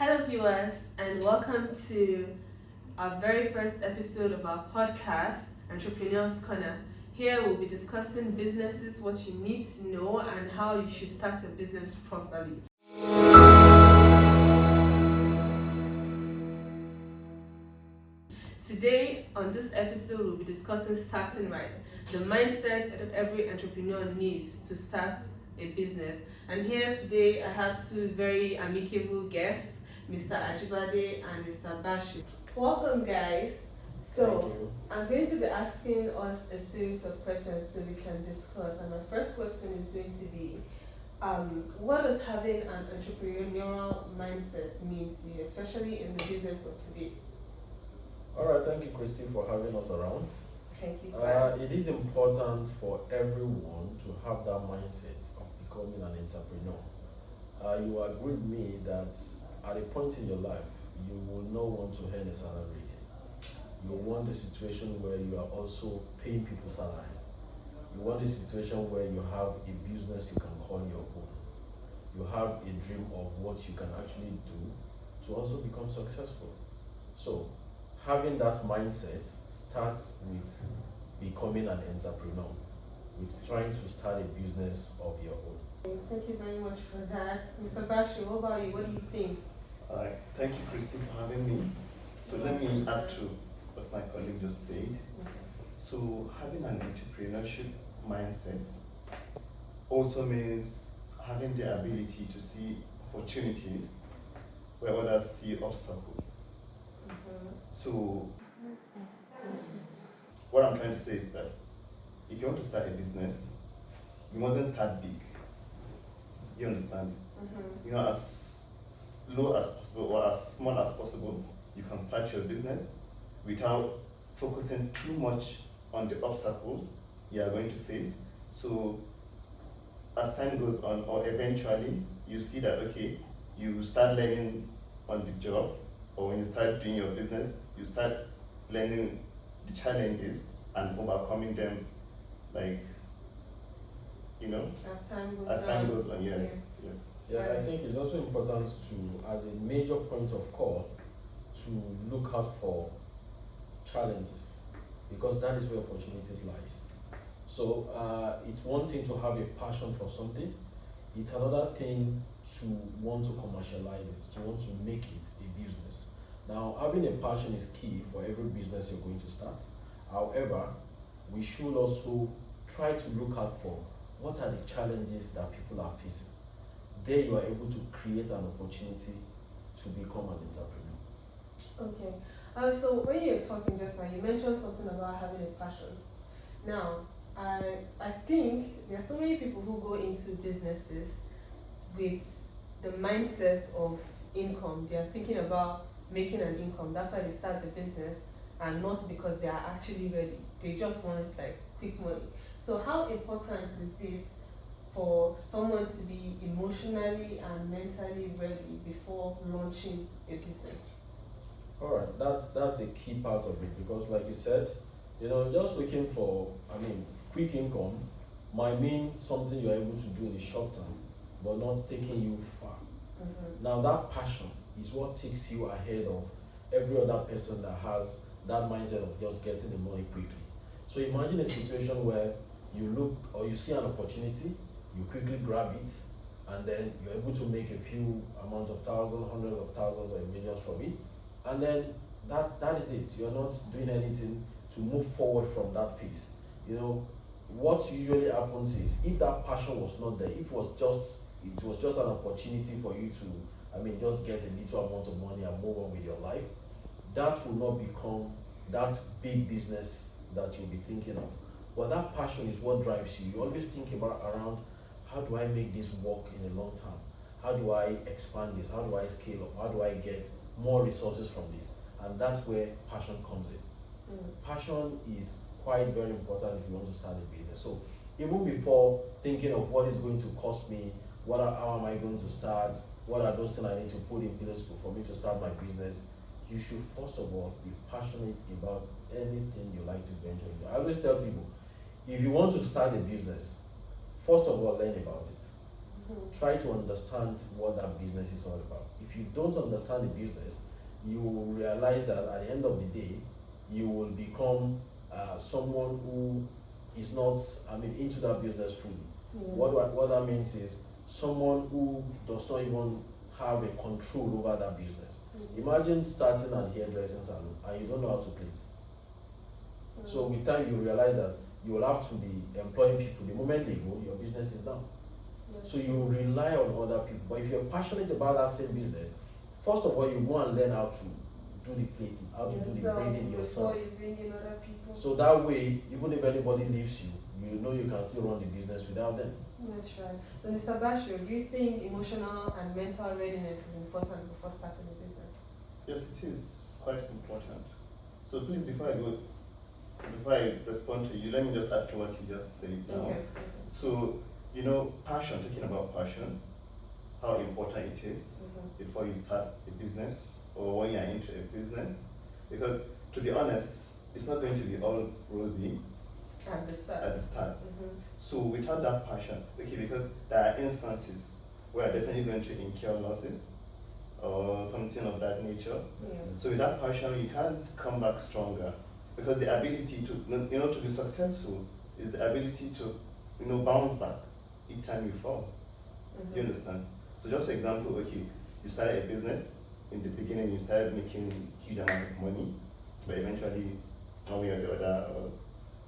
Hello, viewers, and welcome to our very first episode of our podcast, Entrepreneurs Corner. Here we'll be discussing businesses, what you need to know, and how you should start a business properly. Today, on this episode, we'll be discussing starting right, the mindset that every entrepreneur needs to start a business. And here today, I have two very amicable guests, Mr. Ajibade and Mr. Bashi. Welcome, guys. So, I'm going to be asking us a series of questions so we can discuss. And my first question is going to be, what does having an entrepreneurial mindset mean to you, especially in the business of today? All right, thank you, Christy, for having us around. Thank you, sir. It is important for everyone to have that mindset of becoming an entrepreneur. You agree with me that at a point in your life, you will not want to earn a salary again. You want a situation where you are also paying people salary. You want a situation where you have a business you can call your own. You have a dream of what you can actually do to also become successful. So, having that mindset starts with becoming an entrepreneur, with trying to start a business of your own. Thank you very much for that. Mr. Bashi, what about you? What do you think? All right, thank you, Christy, for having me. So let me add to what my colleague just said. So having an entrepreneurship mindset also means having the ability to see opportunities where others see obstacles. So what I'm trying to say is that if you want to start a business, you mustn't start big. You understand? You know, as low as possible or as small as possible, you can start your business without focusing too much on the obstacles you are going to face. So as time goes on, or eventually you see that okay, you start learning on the job, or when you start doing your business, you start learning the challenges and overcoming them, like, you know, as time goes on. Yes. Yeah, I think it's also important to, as a major point of call, to look out for challenges, because that is where opportunities lies. So it's one thing to have a passion for something. It's another thing to want to commercialize it, to want to make it a business. Now, having a passion is key for every business you're going to start. However, we should also try to look out for what are the challenges that people are facing. There you are able to create an opportunity to become an entrepreneur. Okay. So when you were talking just now, you mentioned something about having a passion. Now, I think there are so many people who go into businesses with the mindset of income. They are thinking about making an income. That's why they start the business, and not because they are actually ready. They just want like quick money. So how important is it for someone to be emotionally and mentally ready before launching a business? All right, that's a key part of it, because like you said, just looking for, quick income might mean something you're able to do in the short term, but not taking you far. Now that passion is what takes you ahead of every other person that has that mindset of just getting the money quickly. So imagine a situation where you look or you see an opportunity, you quickly grab it, and then you're able to make a few amounts of thousands, hundreds of thousands, or millions from it, and then that is it. You're not doing anything to move forward from that phase. What usually happens is, if that passion was not there, if it was just an opportunity for you to just get a little amount of money and move on with your life, that will not become that big business that you'll be thinking of. But that passion is what drives you. You always think around, how do I make this work in the long term? How do I expand this? How do I scale up? How do I get more resources from this? And that's where passion comes in. Passion is quite very important if you want to start a business. So even before thinking of what is going to cost me, how am I going to start, what are those things I need to put in place for me to start my business, you should first of all be passionate about anything you like to venture into. I always tell people, if you want to start a business, first of all, learn about it. try to understand what that business is all about. If you don't understand the business, you will realize that at the end of the day, you will become someone who is not, into that business fully. What that means is someone who does not even have a control over that business. Imagine starting an hairdressing salon and you don't know how to plait. So with time you realize that you will have to be employing people. The moment they go, your business is down. So you rely on other people. But if you're passionate about that same business, first of all, you go and learn how to do the plating, how to do the braiding yourself. Before you bring in other people. So that way, even if anybody leaves you, you know you can still run the business without them. That's right. So Mr. Basho, do you think emotional and mental readiness is important before starting a business? Yes, it is quite important. So please, before I respond to you, let me just add to what you just said now. Okay. So, passion, talking about passion, how important it is before you start a business or when you're into a business. Because, to be honest, it's not going to be all rosy At the start. So without that passion, because there are instances where you're definitely going to incur losses or something of that nature. So with that passion, you can't come back stronger, because the ability to be successful is the ability to, bounce back each time you fall. You understand? So just for example, you started a business. In the beginning, you started making huge amount of money, but eventually, one way or the other,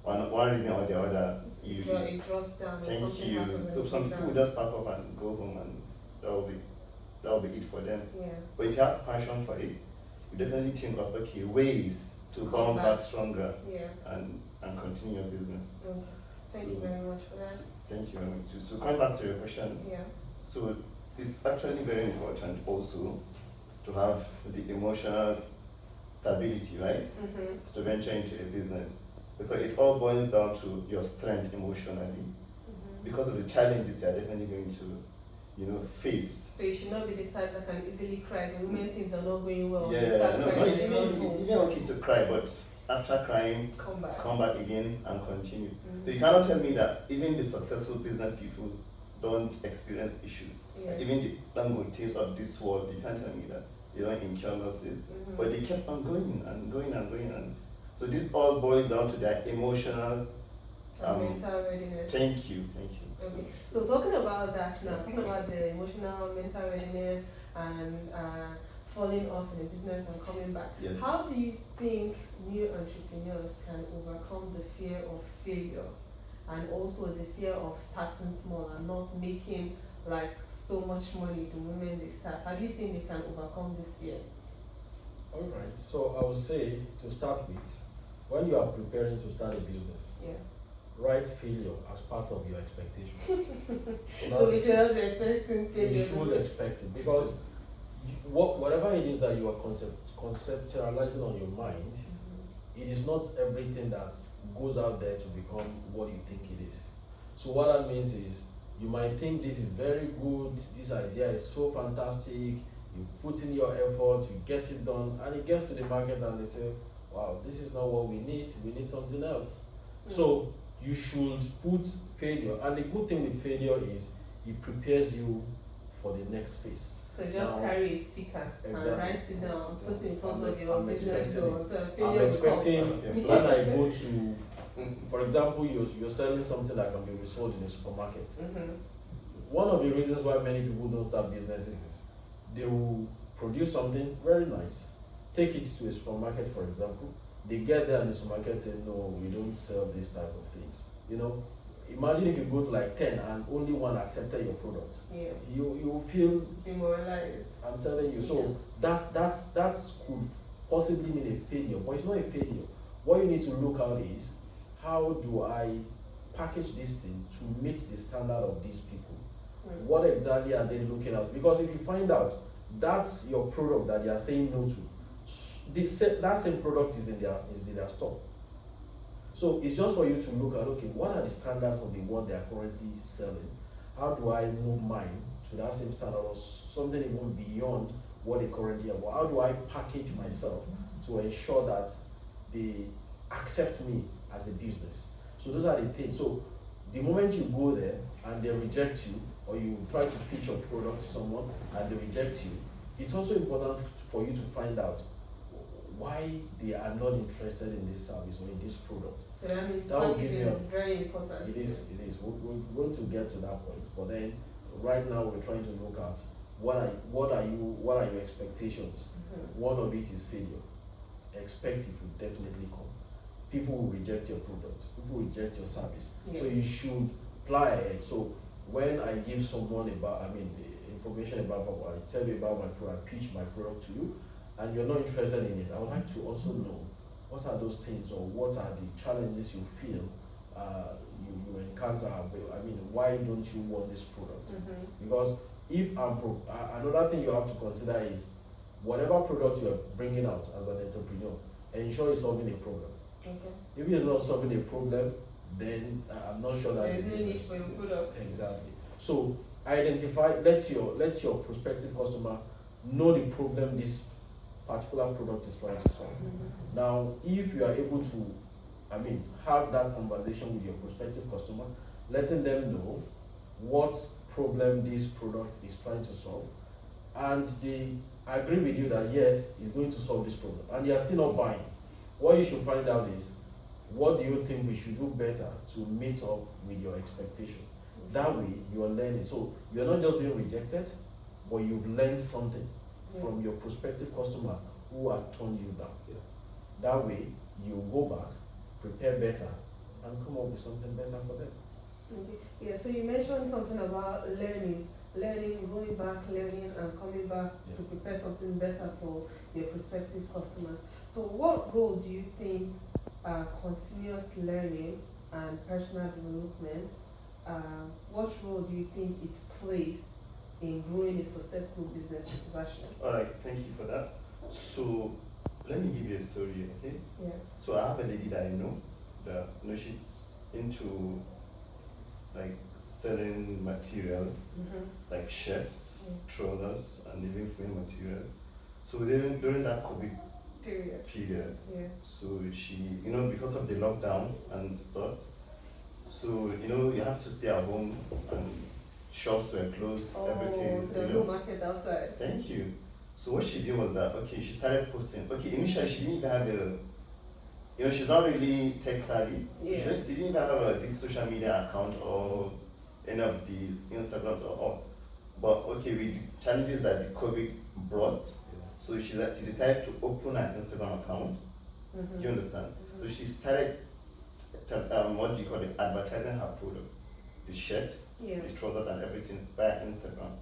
one reason or the other, it drops down. Thank you. So some people will just pack up and go home, and that will be it for them. But if you have passion for it, you definitely think of ways to bounce back stronger and continue your business. Thank you very much for that. Thank you very much. So coming back to your question, so it's actually very important also to have the emotional stability, right? To venture into a business, because it all boils down to your strength emotionally, because of the challenges you are definitely going to, face. So you should not be the type that can easily cry when things are not going well. It's even okay to cry, but after crying, come back again and continue. So you cannot tell me that even the successful business people don't experience issues. Even the Dangotes of this world, you can't tell me that they don't incur losses, but they kept on going and going and going. And so this all boils down to their emotional mental readiness. Thank you. Okay. So talking about that now, talking about the emotional, mental readiness and falling off in a business and coming back. Yes. How do you think new entrepreneurs can overcome the fear of failure and also the fear of starting small and not making so much money the moment they start? How do you think they can overcome this fear? Alright, so I would say, to start with, when you are preparing to start a business, write failure as part of your expectation. So we should also expecting failure. You should expect it, because whatever it is that you are conceptualizing on your mind, it is not everything that goes out there to become what you think it is. So what that means is, you might think this is very good, this idea is so fantastic, you put in your effort, you get it done, and it gets to the market and they say, wow, this is not what we need something else. So you should put failure, and the good thing with failure is it prepares you for the next phase. So just carry a sticker and write it down, put it in front of your business door. I'm expecting when I go to, for example, you're selling something that can be resold in a supermarket. One of the reasons why many people don't start businesses is they will produce something very nice, take it to a supermarket, for example. They get there and the supermarket say, no, we don't sell this type of things. Imagine if you go to 10 and only one accepted your product. You will feel demoralized. I'm telling you. So that could possibly mean a failure, but it's not a failure. What you need to look at is, how do I package this thing to meet the standard of these people? What exactly are they looking at? Because if you find out that's your product that they are saying no to, that same product is in their store. So it's just for you to look at, okay, what are the standards of the one they are currently selling? How do I move mine to that same standard or something even beyond what they currently have? How do I package myself to ensure that they accept me as a business? So those are the things. So the moment you go there and they reject you, or you try to pitch your product to someone and they reject you, it's also important for you to find out why they are not interested in this service or in this product. So that means That will give packaging you is very important. It is. We're going to get to that point, but then right now we're trying to look at what are your expectations. One of it is failure. Expect it will definitely come. People will reject your product. People will reject your service. Yeah. So you should plan ahead. So when I give someone the information about I tell you about my product, pitch my product to you, and you're not interested in it, I would like to also know what are those things or what are the challenges you feel you encounter. Why don't you want this product? Because if another thing you have to consider is whatever product you are bringing out as an entrepreneur, ensure it's solving a problem. Okay. If it's not solving a problem, then I'm not sure that there's no need for your product. Exactly. So identify, let your prospective customer know the problem this particular product is trying to solve. Now, if you are able to, have that conversation with your prospective customer, letting them know what problem this product is trying to solve, and they agree with you that yes, it's going to solve this problem, and they are still not buying, what you should find out is, what do you think we should do better to meet up with your expectation? That way, you are learning. So you're not just being rejected, but you've learned something from your prospective customer who have turned you down. Yeah. That way, you go back, prepare better, and come up with something better for them. Okay. Yeah, so you mentioned something about learning, going back, learning, and coming back to prepare something better for your prospective customers. So what role do you think continuous learning and personal development, what role do you think it plays in growing a successful business version? Alright, thank you for that. So let me give you a story, okay? Yeah. So I have a lady that I know that she's into like selling materials like shirts, trousers, and even food material. So during that COVID period, so she, because of the lockdown and stuff, so you have to stay at home and shops were closed, everything. So no market outside. Thank you. So what she did was that, she started posting. Initially she didn't even have she's not really tech savvy. Yeah. She didn't even have this social media account or any of these Instagram or all. But with the challenges that the COVID brought, so she decided to open an Instagram account. Do you understand? So she started, advertising her product, the shirts, the trousers, and everything via Instagram.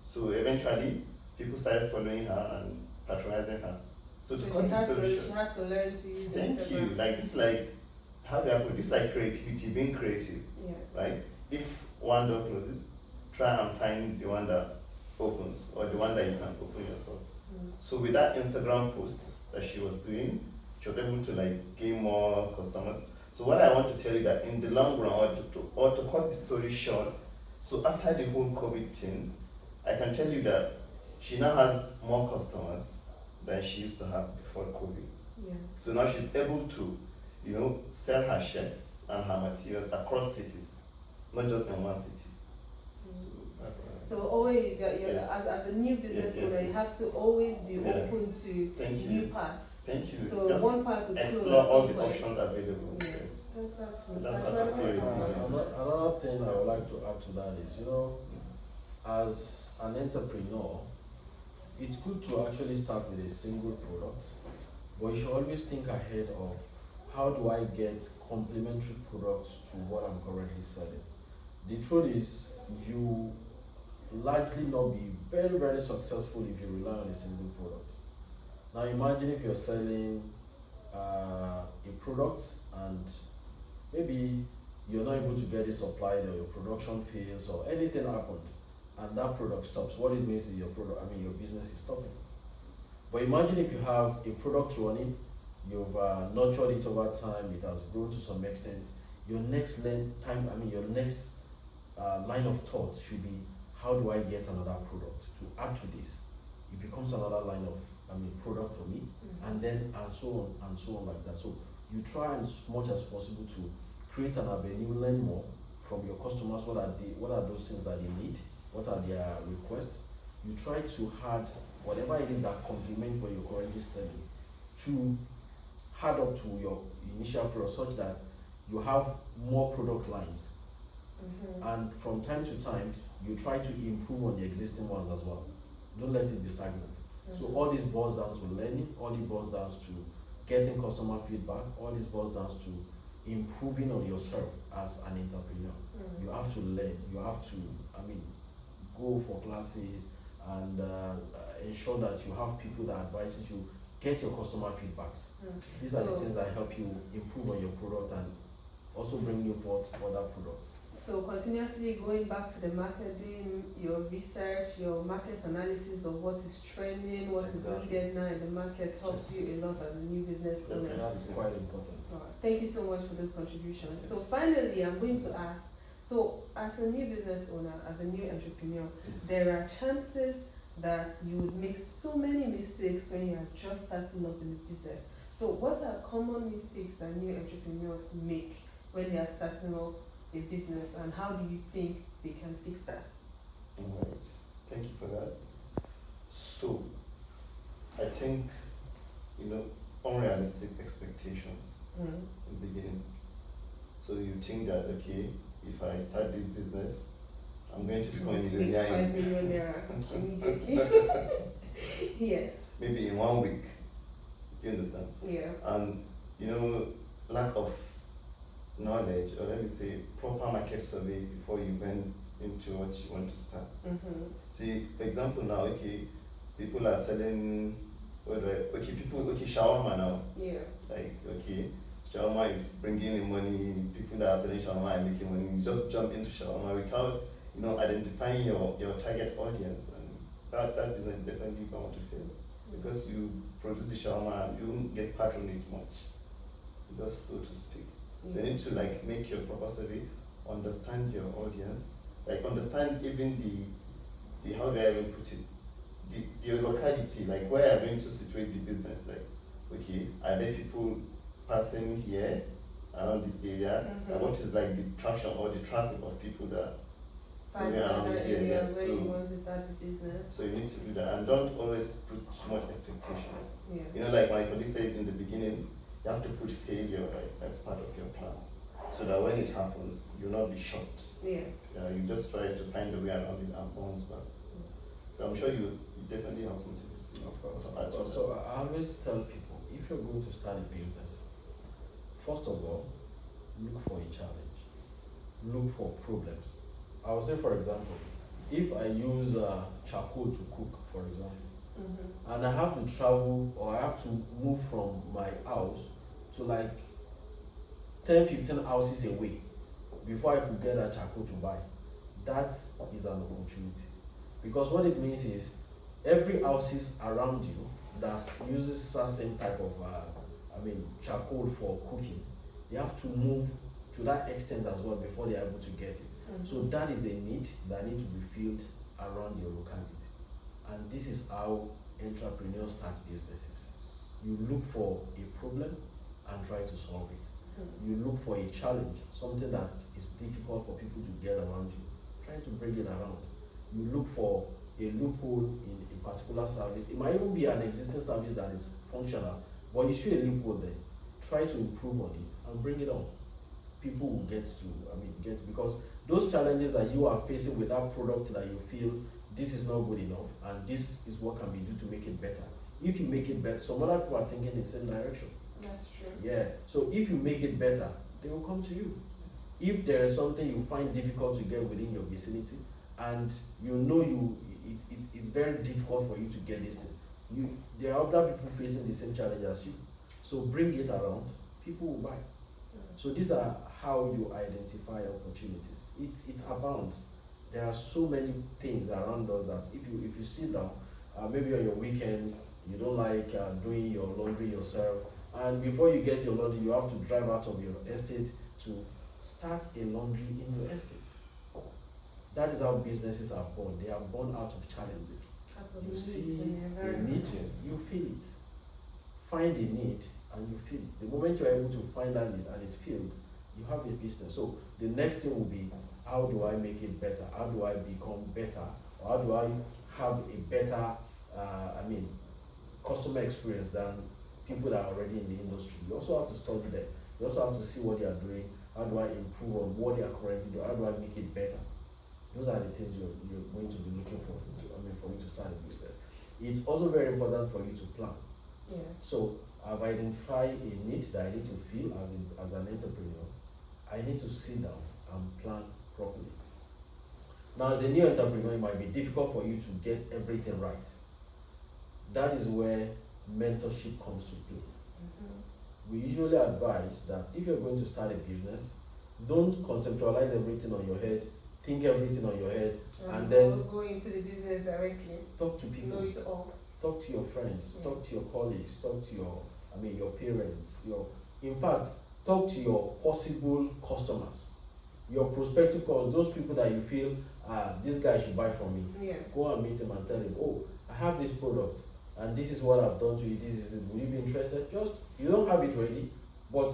So eventually, people started following her and patronizing her. So she had to learn to use Thank Instagram. you. Like this, how do I put this? Like creativity, being creative. Yeah. Right? If one door closes, try and find the one that opens or the one that you can open yourself. So with that Instagram post that she was doing, she was able to gain more customers. So what I want to tell you that in the long run, or to cut the story short, so after the whole COVID thing, I can tell you that she now has more customers than she used to have before COVID. Yeah. So now she's able to, sell her shirts and her materials across cities, not just in one city. So that's what So always, as a new business owner, you have to always be open to new paths. Thank you. So just one part to explore all the options available. Yes. That's what the story is. Another thing I would like to add to that is, as an entrepreneur, it's good to actually start with a single product, but you should always think ahead of how do I get complementary products to what I'm currently selling. The truth is, you likely not be very, very successful if you rely on a single product. Now imagine if you're selling a product and maybe you're not able to get it supplied or your production fails or anything happened and that product stops. What it means is your business is stopping. But imagine if you have a product running, you've nurtured it over time, it has grown to some extent. Your next line of thought should be, how do I get another product to add to this? It becomes another line of product for me, and so on like that. So you try as much as possible to create an avenue, learn more from your customers what are those things that they need, what are their requests. You try to add whatever it is that complement what you're currently selling to add up to your initial product such that you have more product lines. And from time to time you try to improve on the existing ones as well. Don't let it be stagnant. So all this boils down to learning, all this boils down to getting customer feedback, all this boils down to improving on yourself as an entrepreneur. You have to learn, you have to, go for classes and ensure that you have people that advises you, get your customer feedbacks. These are the things that help you improve on your product and also bring you forth other products. So continuously going back to the marketing, your research, your market analysis of what is trending, what is needed now in the market helps you a lot as a new business owner. That's quite important. Thank you so much for those contributions. So finally, I'm going to ask, so as a new business owner, as a new entrepreneur, there are chances that you would make so many mistakes when you are just starting up in the business. So what are common mistakes that new entrepreneurs make when they are starting up a business, and how do you think they can fix that? Alright, thank you for that. So, I think, unrealistic expectations in the beginning. So you think that, okay, if I start this business, I'm going to become a millionaire. 5 million naira immediately. Yes. Maybe in 1 week. You understand? Yeah. And, lack of knowledge, or let me say proper market survey before you went into what you want to start. See, for example, now, people are selling, shawarma now. Yeah. Shawarma is bringing in money, people that are selling shawarma are making money. You just jump into shawarma without, identifying your target audience, and that business is definitely going to fail. Because you produce the shawarma and you don't get patronage much, just so to speak. So you need to make your proper survey, understand your audience, understand even the how do I even put it, your locality, where you're going to situate the business. Are there people passing here around this area? What is the traction or the traffic of people that are around here? Yes. Where you want to start the business. So you need to do that, and don't always put too much expectation. Yeah. Like my colleague said in the beginning, you have to put failure as part of your plan, so that when it happens, you'll not be shocked. Yeah. You just try to find a way around it and bounce back. So I'm sure you definitely have something to say. Of course. So I always tell people, if you're going to start a business, first of all, look for a challenge. Look for problems. I would say, for example, if I use charcoal to cook, for example, and I have to travel or I have to move from my house to 10-15 houses away before I could get a charcoal to buy, that is an opportunity. Because what it means is every houses around you that uses the same type of charcoal for cooking, they have to move to that extent as well before they are able to get it. So that is a need that needs to be filled around your locality. And this is how entrepreneurs start businesses. You look for a problem and try to solve it. You look for a challenge, something that is difficult for people to get around you, trying to bring it around. You look for a loophole in a particular service. It might even be an existing service that is functional, but you see a loophole there. Try to improve on it and bring it on. People will get because those challenges that you are facing with that product that you feel this is not good enough and this is what can be done to make it better. If you make it better, some other people are thinking in the same direction. That's true. Yeah. So if you make it better, they will come to you. If there is something you find difficult to get within your vicinity, and it's very difficult for you to get this thing, there are other people facing the same challenge as you. So bring it around, people will buy. So these are how you identify opportunities. It abounds. There are so many things around us that if you sit down, maybe on your weekend, you don't like doing your laundry yourself, and before you get your laundry, you have to drive out of your estate to start a laundry in your estate. That is how businesses are born. They are born out of challenges. You see a need, you feel it. Find a need and you feel it. The moment you are able to find that need and it's filled, You have a business. So the next thing will be, how do I make it better? How do I become better? Or how do I have a better, customer experience than people that are already in the industry? You also have to study them. You also have to see what they are doing. How do I improve on what they are currently doing? How do I make it better? Those are the things you're going to be looking for. For you to start a business. It's also very important for you to plan. Yeah. So I've identified a need that I need to fill as an entrepreneur. I need to sit down and plan properly. Now, as a new entrepreneur, it might be difficult for you to get everything right. That is where mentorship comes to play. We usually advise that if you're going to start a business, don't conceptualize everything on your head, think everything on your head, and then go into the business directly. Talk to people. Know it all. Talk to your friends. Talk to your colleagues. Talk to your parents. In fact, talk to your possible customers, your prospective customers, those people that you feel, this guy should buy from me. Yeah. Go and meet him and tell him, oh, I have this product and this is what I've done to you. This is it. Will you be interested? You don't have it ready, but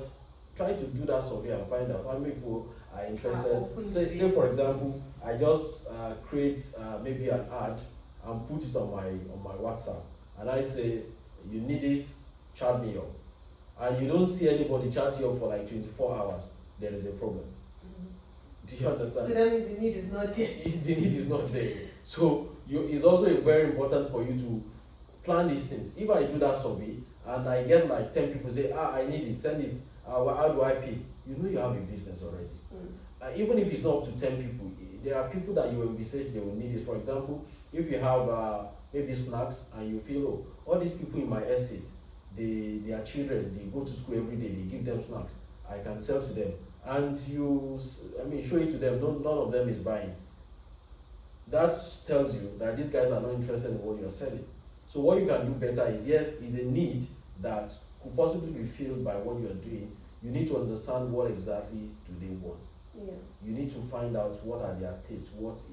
try to do that survey and find out how many people are interested. Say for example, I just create maybe an ad and put it on my WhatsApp, and I say, you need this, chat me up, and you don't see anybody chat you up for like 24 hours, there is a problem. Do you understand? So that means the need is not there. The need is not there. So it's also very important for you to plan these things. If I do that survey and I get like 10 people say, I need it, send it, how do I pay? You have a business already. Even if it's not up to 10 people, there are people that you will envisage they will need it. For example, if you have maybe snacks and you feel, all these people in my estate, their children, they go to school every day, they give them snacks, I can sell to them. And show it to them, none of them is buying. That tells you that these guys are not interested in what you're selling. So what you can do better is a need that could possibly be filled by what you're doing. You need to understand what exactly do they want. Yeah. You need to find out what are their tastes, what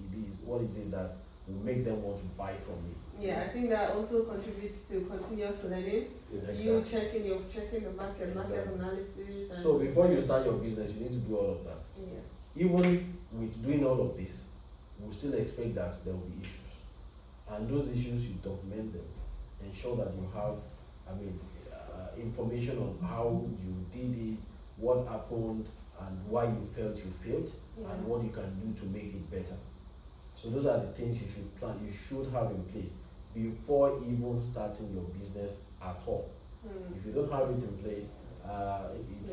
is it that will make them want to buy from you. Yeah, I think that also contributes to continuous learning. Exactly. You checking the market analysis. And so before you start your business, you need to do all of that. Yeah. Even with doing all of this, we still expect that there will be issues. And those issues, you document them. Ensure that you have, information on how you did it, what happened, and why you felt you failed, and what you can do to make it better. So those are the things you should plan. You should have in place before even starting your business at all. If you don't have it in place,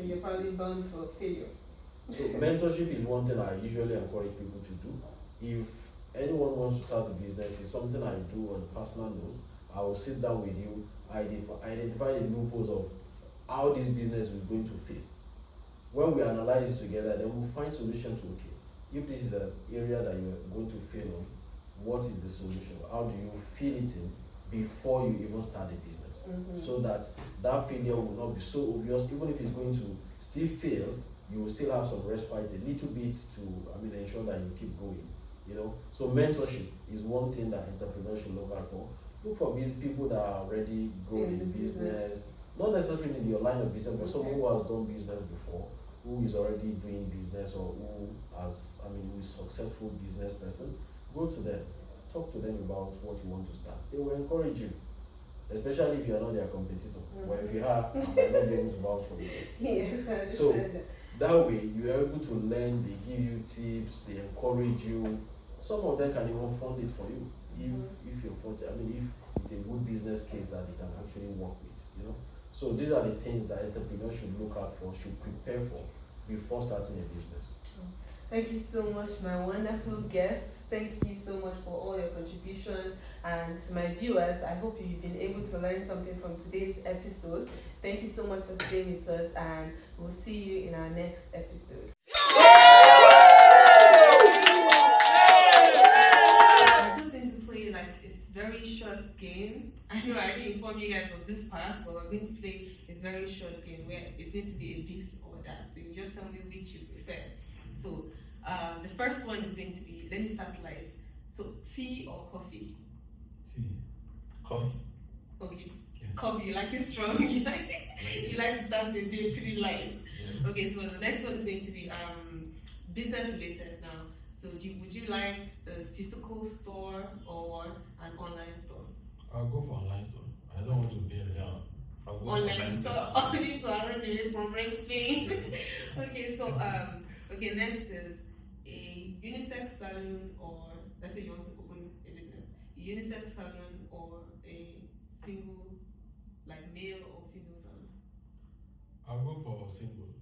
you're probably bound for failure. So mentorship is one thing I usually encourage people to do. If anyone wants to start a business, it's something I do on a personal note. I will sit down with you, identify the loopholes of how this business is going to fail. When we analyze it together, then we'll find solutions to if this is an area that you're going to fail on, what is the solution? How do you fill it in before you even start a business? So that failure will not be so obvious. Even if it's going to still fail, you will still have some respite, a little bit to ensure that you keep going. So mentorship is one thing that entrepreneurs should look out for. Look for these people that are already growing in business, not necessarily in your line of business, but someone who has done business before, who is already doing business, or who is successful business person. Go to them, talk to them about what you want to start. They will encourage you, especially if you are not their competitor. Or if you are, you might not be able to vouch for you. Yes, so that way you are able to learn. They give you tips, they encourage you. Some of them can even fund it for you if you're if it's a good business case that they can actually work with. So these are the things that entrepreneurs should look out for, should prepare for before starting a business. Thank you so much, my wonderful guests. Thank you so much for all your contributions. And to my viewers, I hope you've been able to learn something from today's episode. Thank you so much for staying with us, and we'll see you in our next episode. I just need to play it's very short game. I know I didn't inform you guys of this part, but we're going to play a very short game where it's going to be a this or that. So you just tell me which you prefer. So the first one is going to be, let me start light. So tea or coffee? Tea. Coffee. Okay. Yes. Coffee, you like it strong. You like to start your day pretty light. Yes. Okay, so the next one is going to be business related now. So would you like a physical store or an online store? I'll go for online store. I don't want to be in Yeah. I'll go Online store store. according to our name from Spain. Okay, so okay, next is a unisex salon, or let's say you want to open a business, a unisex salon or a single, like male or female salon. I'll go for single.